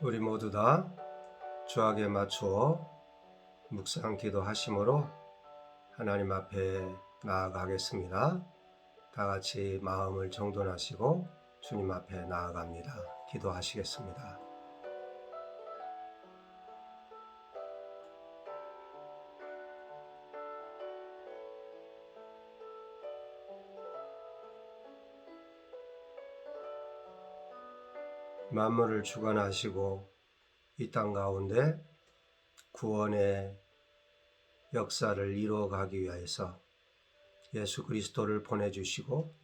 우리 모두 다 주악에 맞추어 묵상 기도하심으로 하나님 앞에 나아가겠습니다. 다 같이 마음을 정돈하시고 주님 앞에 나아갑니다. 기도하시겠습니다. 만물을 주관하시고 이 땅 가운데 구원의 역사를 이루어가기 위해서 예수 그리스도를 보내주시고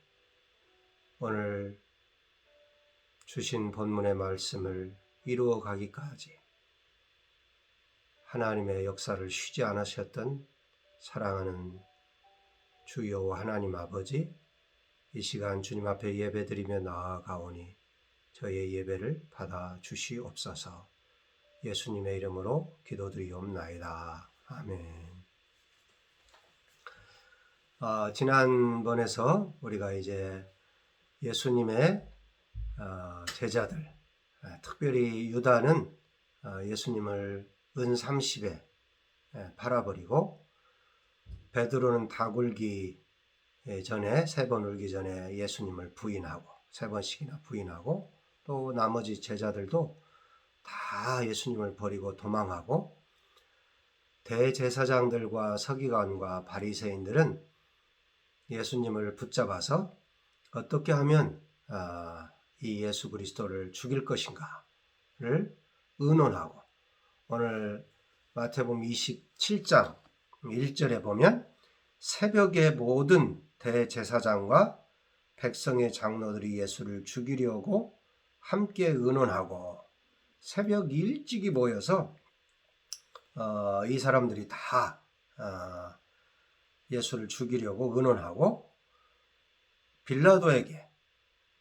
오늘 주신 본문의 말씀을 이루어가기까지 하나님의 역사를 쉬지 않으셨던 사랑하는 주 여호와 하나님 아버지, 이 시간 주님 앞에 예배드리며 나아가오니 저희의 예배를 받아 주시옵소서. 예수님의 이름으로 기도드리옵나이다. 아멘. 지난번에서 우리가 이제 예수님의 제자들, 특별히 유다는 예수님을 은 30에 팔아버리고 베드로는 닭 울기 전에 3번 울기 전에 예수님을 부인하고 3번씩이나 부인하고 또 나머지 제자들도 다 예수님을 버리고 도망하고 대제사장들과 서기관과 바리새인들은 예수님을 붙잡아서 어떻게 하면 이 예수 그리스도를 죽일 것인가를 의논하고 오늘 마태복음 27장 1절에 보면 새벽에 모든 대제사장과 백성의 장로들이 예수를 죽이려고 함께 의논하고 새벽 일찍이 모여서 이 사람들이 다 예수를 죽이려고 의논하고 빌라도에게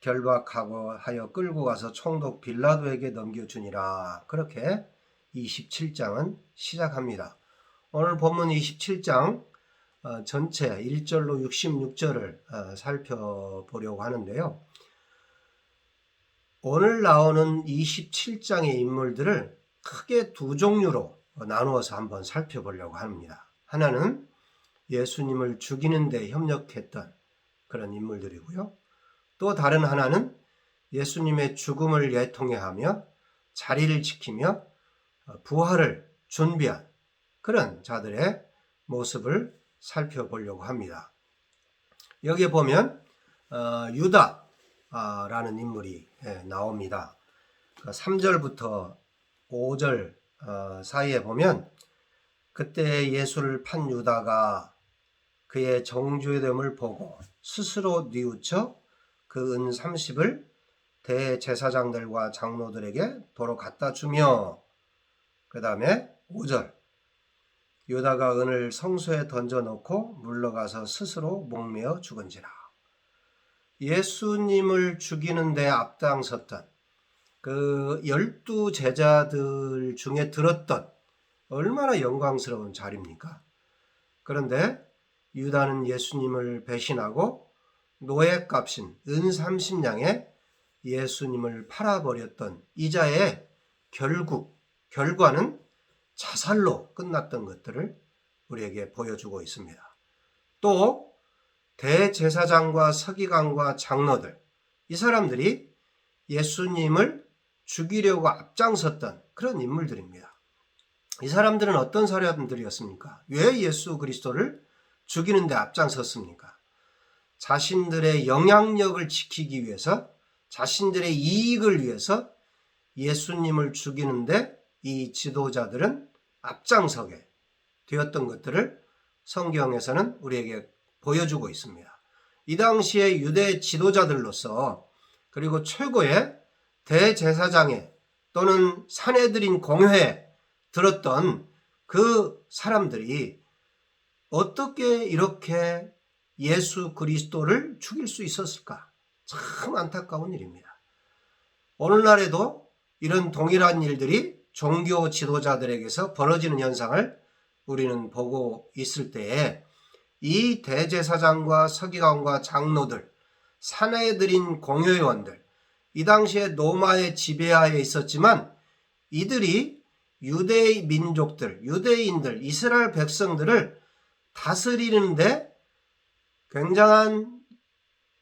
결박하고 하여 끌고 가서 총독 빌라도에게 넘겨주니라. 그렇게 27장은 시작합니다. 오늘 본문 27장 전체 1절로 66절을 살펴보려고 하는데요. 오늘 나오는 27장의 인물들을 크게 두 종류로 나누어서 한번 살펴보려고 합니다. 하나는 예수님을 죽이는 데 협력했던 그런 인물들이고요. 또 다른 하나는 예수님의 죽음을 예통해하며 자리를 지키며 부활을 준비한 그런 자들의 모습을 살펴보려고 합니다. 여기에 보면 유다라는 인물이 나옵니다. 3절부터 5절 사이에 보면 그때 예수를 판 유다가 그의 정죄됨을 보고 스스로 뉘우쳐 그 은 30을 대제사장들과 장로들에게 도로 갖다 주며, 그 다음에 5절 유다가 은을 성소에 던져놓고 물러가서 스스로 목매어 죽은지라. 예수님을 죽이는 데 앞장섰던 그 12 제자들 중에 들었던 얼마나 영광스러운 자리입니까? 그런데 유다는 예수님을 배신하고 노예값인 은 30냥에 예수님을 팔아버렸던 이자의 결과는 자살로 끝났던 것들을 우리에게 보여주고 있습니다. 또 대제사장과 서기관과 장로들, 이 사람들이 예수님을 죽이려고 앞장섰던 그런 인물들입니다. 이 사람들은 어떤 사람들이었습니까? 왜 예수 그리스도를 죽이는 데 앞장섰습니까? 자신들의 영향력을 지키기 위해서, 자신들의 이익을 위해서 예수님을 죽이는데 이 지도자들은 앞장서게 되었던 것들을 성경에서는 우리에게 보여주고 있습니다. 이 당시에 유대 지도자들로서 그리고 최고의 대제사장에 또는 산헤드린 공회에 들었던 그 사람들이 어떻게 이렇게 예수 그리스도를 죽일 수 있었을까? 참 안타까운 일입니다. 오늘날에도 이런 동일한 일들이 종교 지도자들에게서 벌어지는 현상을 우리는 보고 있을 때에 이 대제사장과 서기관과 장로들, 산헤드린 공회의원들, 이 당시에 로마의 지배하에 있었지만 이들이 유대 민족들, 유대인들, 이스라엘 백성들을 다스리는데 굉장한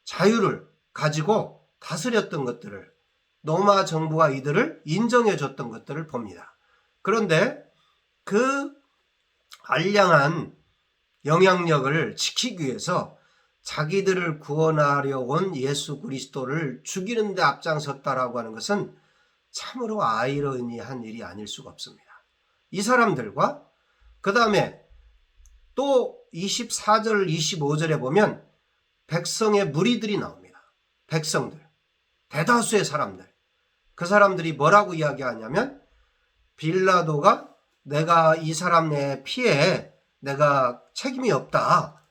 자유를 가지고 다스렸던 것들을, 로마 정부가 이들을 인정해 줬던 것들을 봅니다. 그런데 그 알량한 영향력을 지키기 위해서 자기들을 구원하려 온 예수 그리스도를 죽이는 데 앞장섰다라고 하는 것은 참으로 아이러니한 일이 아닐 수가 없습니다. 이 사람들과 그 다음에 또 24절 25절에 보면 백성의 무리들이 나옵니다. 백성들, 대다수의 사람들. 그 사람들이 뭐라고 이야기하냐면 빌라도가 내가 이 사람의 피해에 내가 책임이 없다.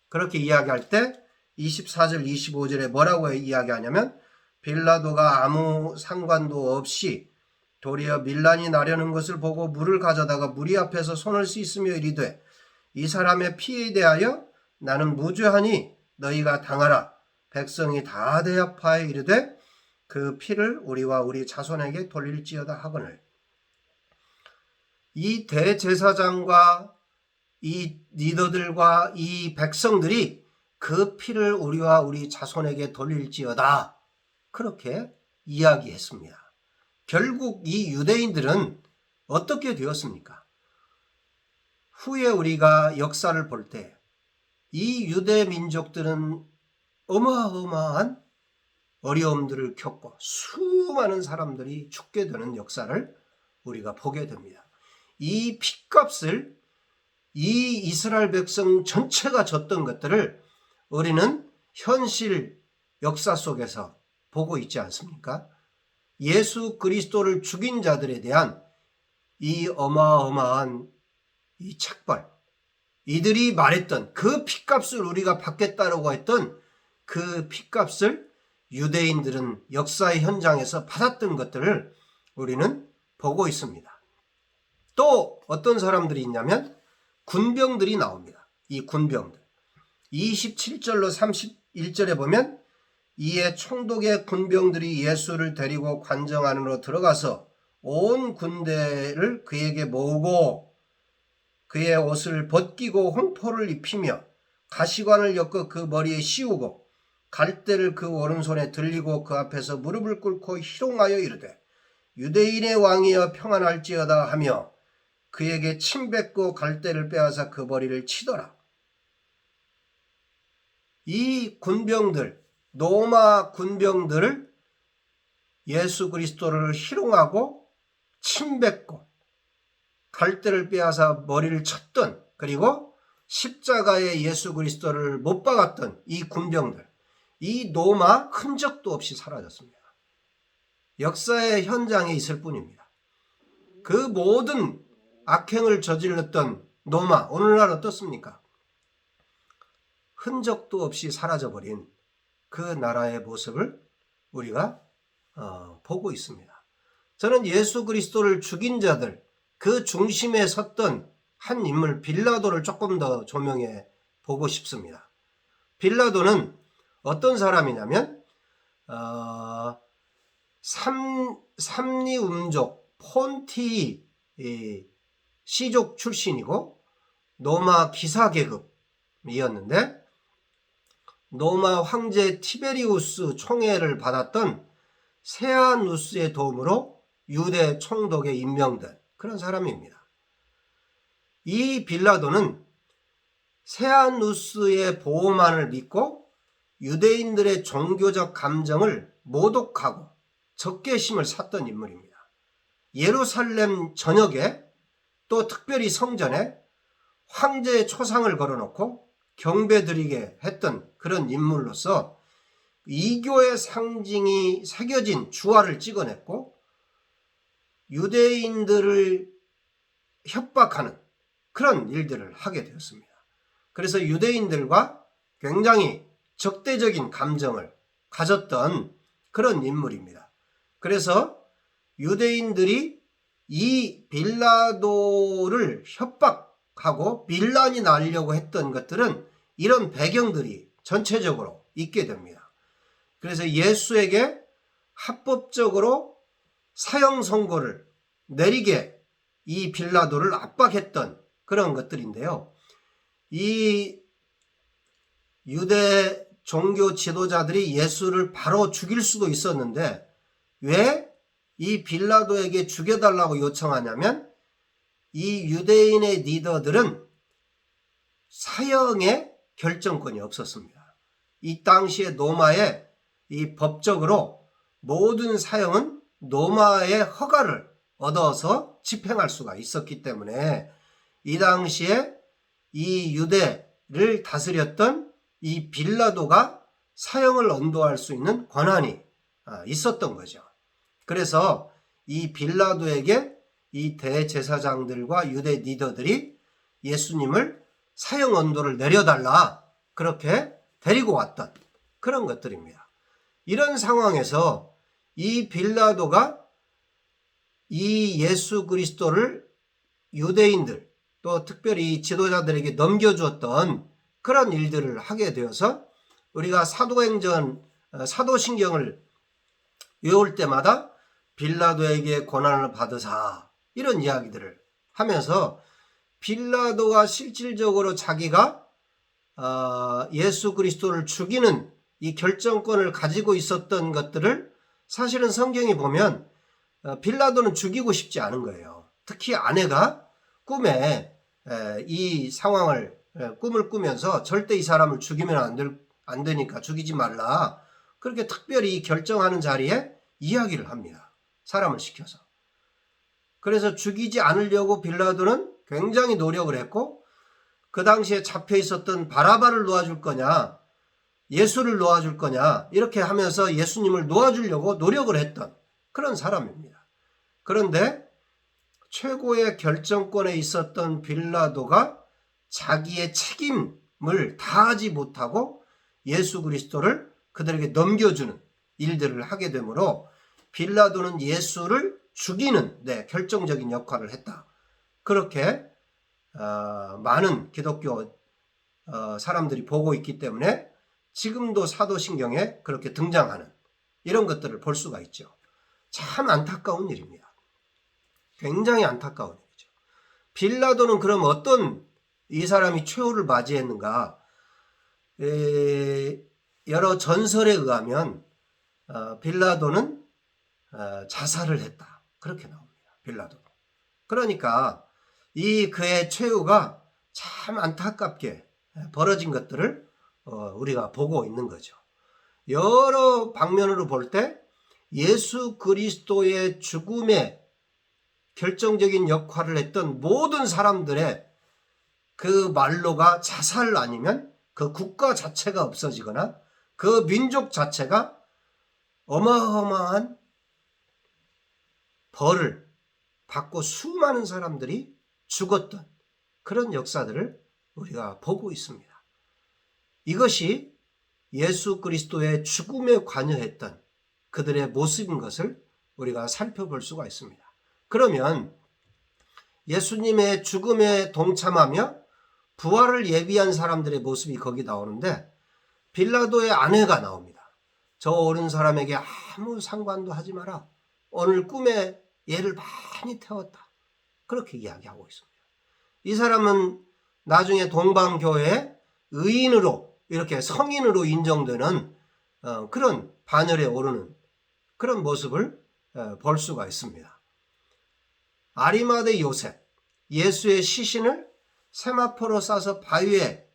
그렇게 이야기할 때 24절 25절에 뭐라고 이야기하냐면 빌라도가 아무 상관도 없이 도리어 밀란이 나려는 것을 보고 물을 가져다가 무리 앞에서 손을 씻으며 이르되 이 사람의 피에 대하여 나는 무죄하니 너희가 당하라. 백성이 다 대합하여 이르되 그 피를 우리와 우리 자손에게 돌릴지어다 하거늘. 이 대제사장과 이 리더들과 이 백성들이 그 피를 우리와 우리 자손에게 돌릴지어다. 그렇게 이야기했습니다. 결국 이 유대인들은 어떻게 되었습니까? 후에 우리가 역사를 볼 때 이 유대 민족들은 어마어마한 어려움들을 겪고 수많은 사람들이 죽게 되는 역사를 우리가 보게 됩니다. 이 핏값을 이 이스라엘 백성 전체가 졌던 것들을 우리는 현실 역사 속에서 보고 있지 않습니까? 예수 그리스도를 죽인 자들에 대한 이 어마어마한 이 책벌, 이들이 말했던 그 핏값을 우리가 받겠다라고 했던 그 핏값을 유대인들은 역사의 현장에서 받았던 것들을 우리는 보고 있습니다. 또 어떤 사람들이 있냐면 군병들이 나옵니다. 이 군병들. 27절로 31절에 보면 이에 총독의 군병들이 예수를 데리고 관정 안으로 들어가서 온 군대를 그에게 모으고 그의 옷을 벗기고 홍포를 입히며 가시관을 엮어 그 머리에 씌우고 갈대를 그 오른손에 들리고 그 앞에서 무릎을 꿇고 희롱하여 이르되 유대인의 왕이여 평안할지어다 하며 그에게 침 뱉고 갈대를 빼앗아 그 머리를 치더라. 이 군병들, 로마 군병들을 예수 그리스도를 희롱하고 침 뱉고 갈대를 빼앗아 머리를 쳤던, 그리고 십자가에 예수 그리스도를 못 박았던 이 군병들, 이 로마 흔적도 없이 사라졌습니다. 역사의 현장에 있을 뿐입니다. 그 모든 악행을 저질렀던 로마, 오늘날 어떻습니까? 흔적도 없이 사라져버린 그 나라의 모습을 우리가 보고 있습니다. 저는 예수 그리스도를 죽인 자들, 그 중심에 섰던 한 인물 빌라도를 조금 더 조명해 보고 싶습니다. 빌라도는 어떤 사람이냐면 삼리움족 폰티 시족 출신이고 로마 기사 계급이었는데 로마 황제 티베리우스 총애를 받았던 세아누스의 도움으로 유대 총독에 임명된 그런 사람입니다. 이 빌라도는 세아누스의 보호만을 믿고 유대인들의 종교적 감정을 모독하고 적개심을 샀던 인물입니다. 예루살렘 전역에 또 특별히 성전에 황제의 초상을 걸어놓고 경배드리게 했던 그런 인물로서 이교의 상징이 새겨진 주화를 찍어냈고 유대인들을 협박하는 그런 일들을 하게 되었습니다. 그래서 유대인들과 굉장히 적대적인 감정을 가졌던 그런 인물입니다. 그래서 유대인들이 이 빌라도를 협박하고 밀란이 나려고 했던 것들은 이런 배경들이 전체적으로 있게 됩니다. 그래서 예수에게 합법적으로 사형 선고를 내리게 이 빌라도를 압박했던 그런 것들인데요. 이 유대 종교 지도자들이 예수를 바로 죽일 수도 있었는데 왜 이 빌라도에게 죽여달라고 요청하냐면 이 유대인의 리더들은 사형의 결정권이 없었습니다. 이 당시에 로마의 이 법적으로 모든 사형은 로마의 허가를 얻어서 집행할 수가 있었기 때문에 이 당시에 이 유대를 다스렸던 이 빌라도가 사형을 언도할 수 있는 권한이 있었던 거죠. 그래서 이 빌라도에게 이 대제사장들과 유대 리더들이 예수님을 사형 언도를 내려달라 그렇게 데리고 왔던 그런 것들입니다. 이런 상황에서 이 빌라도가 이 예수 그리스도를 유대인들 또 특별히 지도자들에게 넘겨주었던 그런 일들을 하게 되어서 우리가 사도행전 사도신경을 외울 때마다 빌라도에게 고난을 받으사 이런 이야기들을 하면서 빌라도가 실질적으로 자기가 예수 그리스도를 죽이는 이 결정권을 가지고 있었던 것들을 사실은 성경에 보면 빌라도는 죽이고 싶지 않은 거예요. 특히 아내가 꿈에 이 상황을 꿈을 꾸면서 절대 이 사람을 죽이면 안 되니까 죽이지 말라 그렇게 특별히 결정하는 자리에 이야기를 합니다. 사람을 시켜서. 그래서 죽이지 않으려고 빌라도는 굉장히 노력을 했고 그 당시에 잡혀 있었던 바라바를 놓아줄 거냐 예수를 놓아줄 거냐 이렇게 하면서 예수님을 놓아주려고 노력을 했던 그런 사람입니다. 그런데 최고의 결정권에 있었던 빌라도가 자기의 책임을 다하지 못하고 예수 그리스도를 그들에게 넘겨주는 일들을 하게 되므로 빌라도는 예수를 죽이는 데 결정적인 역할을 했다. 그렇게 많은 기독교 사람들이 보고 있기 때문에 지금도 사도신경에 그렇게 등장하는 이런 것들을 볼 수가 있죠. 참 안타까운 일입니다. 굉장히 안타까운 일이죠. 빌라도는 그럼 어떤 이 사람이 최후를 맞이했는가? 여러 전설에 의하면 빌라도는 자살을 했다. 그렇게 나옵니다. 빌라도. 그러니까 이 그의 최후가 참 안타깝게 벌어진 것들을 우리가 보고 있는 거죠. 여러 방면으로 볼 때 예수 그리스도의 죽음에 결정적인 역할을 했던 모든 사람들의 그 말로가 자살 아니면 그 국가 자체가 없어지거나 그 민족 자체가 어마어마한 벌을 받고 수많은 사람들이 죽었던 그런 역사들을 우리가 보고 있습니다. 이것이 예수 그리스도의 죽음에 관여했던 그들의 모습인 것을 우리가 살펴볼 수가 있습니다. 그러면 예수님의 죽음에 동참하며 부활을 예비한 사람들의 모습이 거기 나오는데 빌라도의 아내가 나옵니다. 저 어린 사람에게 아무 상관도 하지 마라. 오늘 꿈에 얘를 많이 태웠다. 그렇게 이야기하고 있습니다. 이 사람은 나중에 동방교회의 의인으로 이렇게 성인으로 인정되는 그런 반열에 오르는 그런 모습을 볼 수가 있습니다. 아리마대 요셉, 예수의 시신을 세마포로 싸서 바위에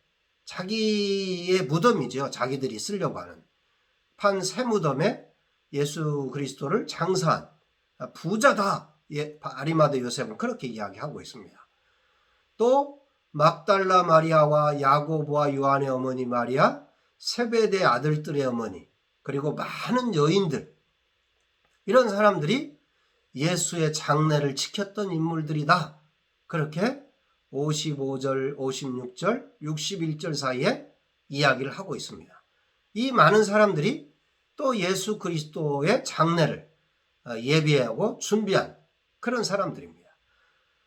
자기의 무덤이죠. 자기들이 쓰려고 하는 판 새 무덤에 예수 그리스도를 장사한 부자다. 아리마대 요셉은 그렇게 이야기하고 있습니다. 또 막달라 마리아와 야고보와 요한의 어머니 마리아, 세베대 아들들의 어머니, 그리고 많은 여인들, 이런 사람들이 예수의 장례를 지켰던 인물들이다. 그렇게 55절, 56절, 61절 사이에 이야기를 하고 있습니다. 이 많은 사람들이 또 예수 그리스도의 장례를 예비하고 준비한 그런 사람들입니다.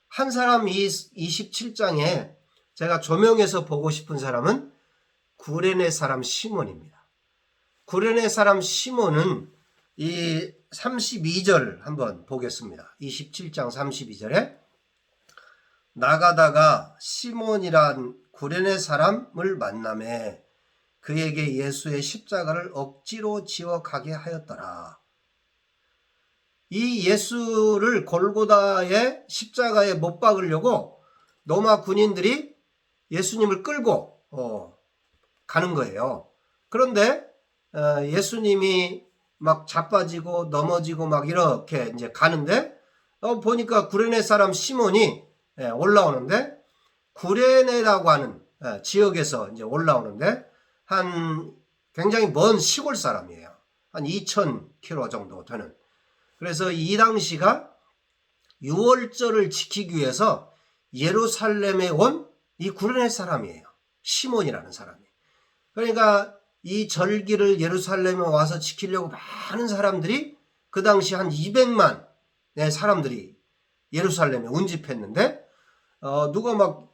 한 사람 이 27장에 제가 조명해서 보고 싶은 사람은 구레네 사람 시몬입니다. 구레네 사람 시몬은 이 32절 한번 보겠습니다. 27장 32절에 나가다가 시몬이란 구레네 사람을 만나매 그에게 예수의 십자가를 억지로 지어 가게 하였더라. 이 예수를 골고다의 십자가에 못 박으려고 로마 군인들이 예수님을 끌고 가는 거예요. 그런데 예수님이 막 자빠지고 넘어지고 막 이렇게 이제 가는데 보니까 구레네 사람 시몬이 올라오는데 구레네라고 하는 지역에서 이제 올라오는데 한 굉장히 먼 시골 사람이에요. 한 2,000km 정도 되는. 그래서 이 당시가 6월절을 지키기 위해서 예루살렘에 온 이 구레네 사람이에요. 시몬이라는 사람이. 그러니까 이 절기를 예루살렘에 와서 지키려고 많은 사람들이 그 당시 한 200만 사람들이 예루살렘에 운집했는데 누가 막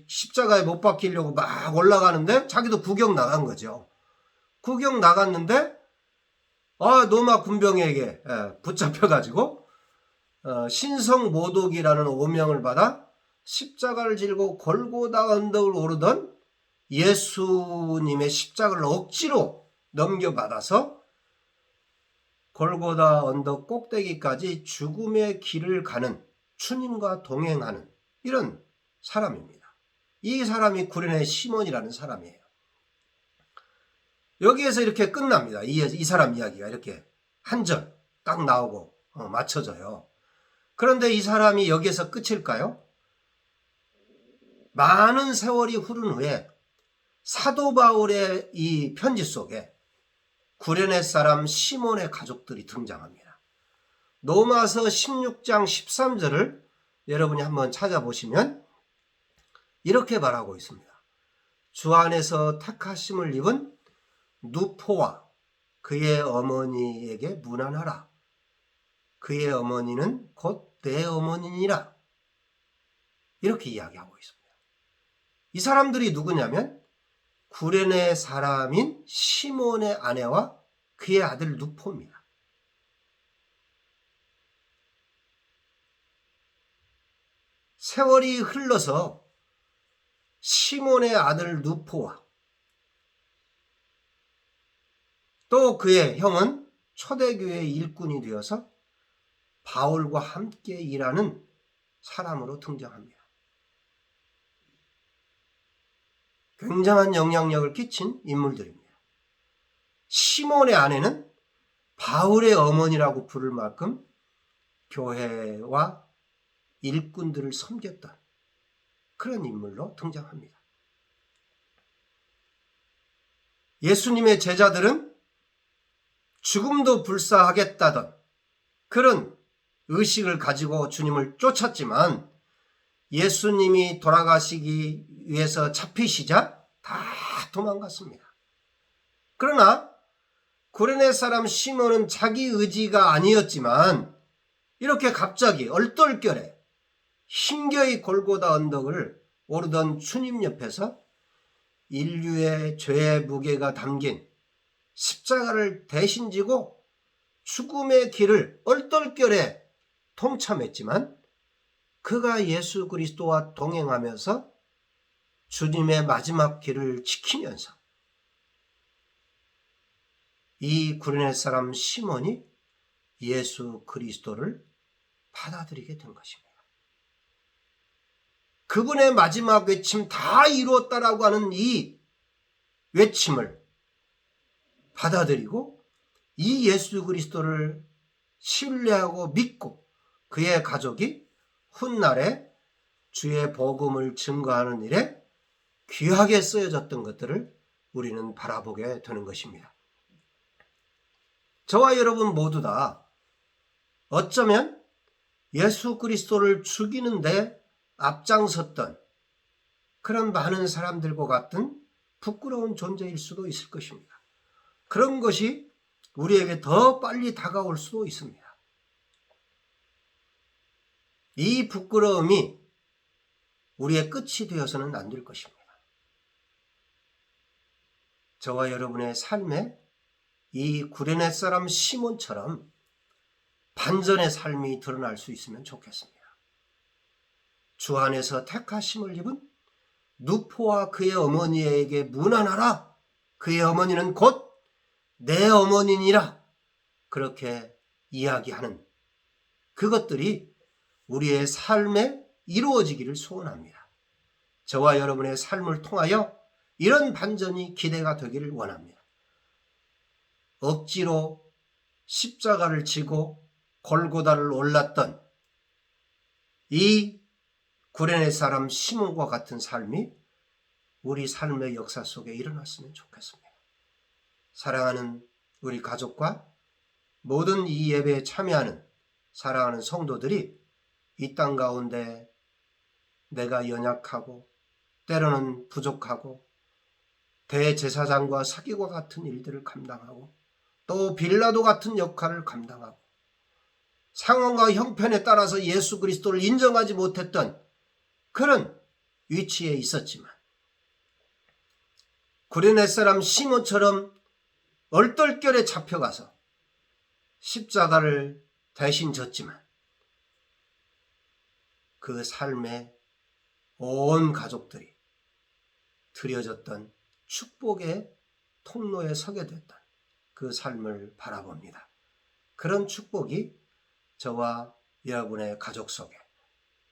십자가에 못 박히려고 막 올라가는데 자기도 구경 나간 거죠. 구경 나갔는데 로마 군병에게 붙잡혀가지고 신성모독이라는 오명을 받아 십자가를 질고 골고다 언덕을 오르던 예수님의 십자가를 억지로 넘겨받아서 골고다 언덕 꼭대기까지 죽음의 길을 가는 주님과 동행하는 이런 사람입니다. 이 사람이 구레네 시몬이라는 사람이에요. 여기에서 이렇게 끝납니다. 이 사람 이야기가 이렇게 한 절 딱 나오고 맞춰져요. 그런데 이 사람이 여기에서 끝일까요? 많은 세월이 흐른 후에 사도 바울의 이 편지 속에 구레네 사람 시몬의 가족들이 등장합니다. 로마서 16장 13절을 여러분이 한번 찾아보시면 이렇게 말하고 있습니다. 주 안에서 택하심을 입은 누포와 그의 어머니에게 문안하라. 그의 어머니는 곧 내 어머니니라. 이렇게 이야기하고 있습니다. 이 사람들이 누구냐면 구레네 사람인 시몬의 아내와 그의 아들 누포입니다. 세월이 흘러서 시몬의 아들 누포와 또 그의 형은 초대교회 일꾼이 되어서 바울과 함께 일하는 사람으로 등장합니다. 굉장한 영향력을 끼친 인물들입니다. 시몬의 아내는 바울의 어머니라고 부를 만큼 교회와 일꾼들을 섬겼던 그런 인물로 등장합니다. 예수님의 제자들은 죽음도 불사하겠다던 그런 의식을 가지고 주님을 쫓았지만 예수님이 돌아가시기 위해서 잡히시자 다 도망갔습니다. 그러나 구레네 사람 시몬은 자기 의지가 아니었지만 이렇게 갑자기 얼떨결에 힘겨이 골고다 언덕을 오르던 주님 옆에서 인류의 죄의 무게가 담긴 십자가를 대신 지고 죽음의 길을 얼떨결에 통참했지만 그가 예수 그리스도와 동행하면서 주님의 마지막 길을 지키면서 이 구레네 사람 시몬이 예수 그리스도를 받아들이게 된 것입니다. 그분의 마지막 외침 다 이루었다라고 하는 이 외침을 받아들이고 이 예수 그리스도를 신뢰하고 믿고 그의 가족이 훗날에 주의 복음을 증거하는 일에 귀하게 쓰여졌던 것들을 우리는 바라보게 되는 것입니다. 저와 여러분 모두 다 어쩌면 예수 그리스도를 죽이는데 앞장섰던 그런 많은 사람들과 같은 부끄러운 존재일 수도 있을 것입니다. 그런 것이 우리에게 더 빨리 다가올 수도 있습니다. 이 부끄러움이 우리의 끝이 되어서는 안 될 것입니다. 저와 여러분의 삶에 이 구레네 사람 시몬처럼 반전의 삶이 드러날 수 있으면 좋겠습니다. 주 안에서 택하심을 입은 누포와 그의 어머니에게 문안하라. 그의 어머니는 곧 내 어머니니라. 그렇게 이야기하는 그것들이 우리의 삶에 이루어지기를 소원합니다. 저와 여러분의 삶을 통하여 이런 반전이 기대가 되기를 원합니다. 억지로 십자가를 지고 골고다를 올랐던 이 구레네 사람 시몬과 같은 삶이 우리 삶의 역사 속에 일어났으면 좋겠습니다. 사랑하는 우리 가족과 모든 이 예배에 참여하는 사랑하는 성도들이 이 땅 가운데 내가 연약하고 때로는 부족하고 대제사장과 서기관 같은 일들을 감당하고 또 빌라도 같은 역할을 감당하고 상황과 형편에 따라서 예수 그리스도를 인정하지 못했던 그런 위치에 있었지만 구레네 사람 시몬처럼 얼떨결에 잡혀가서 십자가를 대신 졌지만 그 삶에 온 가족들이 드려졌던 축복의 통로에 서게 됐던 그 삶을 바라봅니다. 그런 축복이 저와 여러분의 가족 속에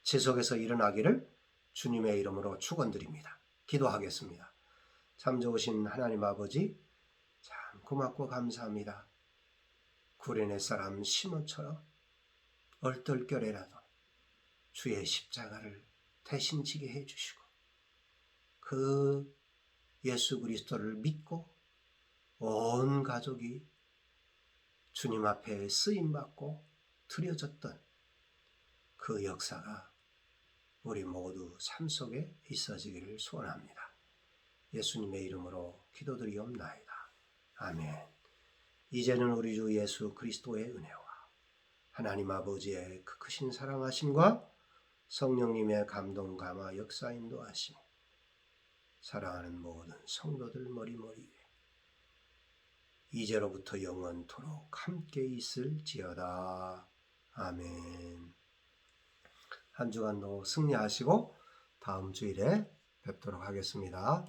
지속해서 일어나기를 주님의 이름으로 축원드립니다. 기도하겠습니다. 참 좋으신 하나님 아버지, 참 고맙고 감사합니다. 구레네 사람 시몬처럼 얼떨결에라도 주의 십자가를 대신 지게 해주시고 그 예수 그리스도를 믿고 온 가족이 주님 앞에 쓰임받고 드려졌던 그 역사가 우리 모두 삶 속에 있어지기를 소원합니다. 예수님의 이름으로 기도드리옵나이다. 아멘. 이제는 우리 주 예수 그리스도의 은혜와 하나님 아버지의 그 크신 사랑하심과 성령님의 감동 감화 역사 인도하심 사랑하는 모든 성도들 머리머리에 이제로부터 영원토록 함께 있을지어다. 아멘. 한 주간도 승리하시고 다음 주일에 뵙도록 하겠습니다.